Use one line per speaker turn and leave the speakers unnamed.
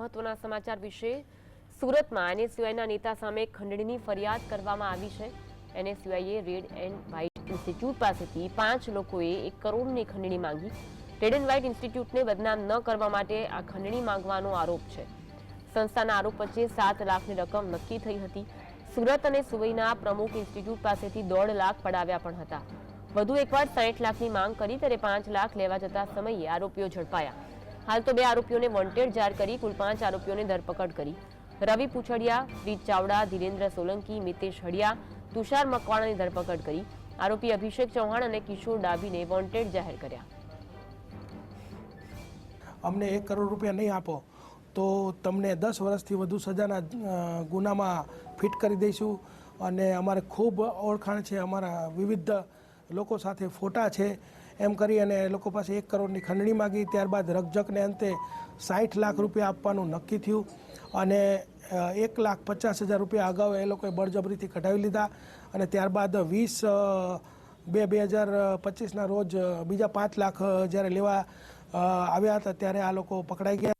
મહત્વના સમાચાર વિશે સુરતમાં એનએસયુઆઈના નેતા સામે ખંડણીની ફરિયાદ કરવામાં આવી છે। એનએસયુઆઈએ રેડ એન્ડ વ્હાઇટ ઇન્સ્ટિટ્યૂટ પાસેથી 5 લોકોએ 1 કરોડની ખંડણી માંગી। રેડ એન્ડ વ્હાઇટ ઇન્સ્ટિટ્યૂટને બદનામ ન કરવા માટે આ ખંડણી માંગવાનો આરોપ છે। સંસ્થાના આરોપ વચ્ચે 7 લાખની રકમ નક્કી થઈ હતી। સુરત અને સુવઈના પ્રમુખ ઇન્સ્ટિટ્યૂટ પાસેથી 1.5 લાખ પડાવ્યા પણ હતા। વધુ એકવાર 60 લાખની માંગ કરી ત્યારે 5 લાખ લેવા જતા સમયે આરોપીઓ ઝડપાયા। हाल तो 2 आरोपीओं ने वॉन्टेड जाहिर करी कुल 5 आरोपीओं ने धरपकड़ करी। रवि पूछड़िया, प्रीत चावड़ा, धीरेन्द्र सोलंकी, मितेश हड़िया, तुषार मकवाणा ने धरपकड़ करी। आरोपी अभिषेक चौहान और किशोर डाबी ने वॉन्टेड जाहिर कर्या।
अमने 1 करोड़ रुपया नहीं आपो तो तमने 10 वर्षथी वधु सजाना गुनामां फिट करी दईशुं अने अमारे खूब ओळखाण छे। अमारा विविध लोको साथे फोटा छे एम करी अने ए लोको पासे 1 करोड़नी खंडणी मांगी। त्यारबाद रकझकने अंते 60 लाख रुपया आपवानुं नक्की थयुं अने 1,50,000 रुपया अगाऊ ए लोकोए बळजबरीथी कढावी लीधा अने त्यारबाद 20/2/2025 रोज बीजा 5 लाख ज्यारे लेवा આવ્યા હતા ત્યારે આ લોકો પકડાઈ ગયા।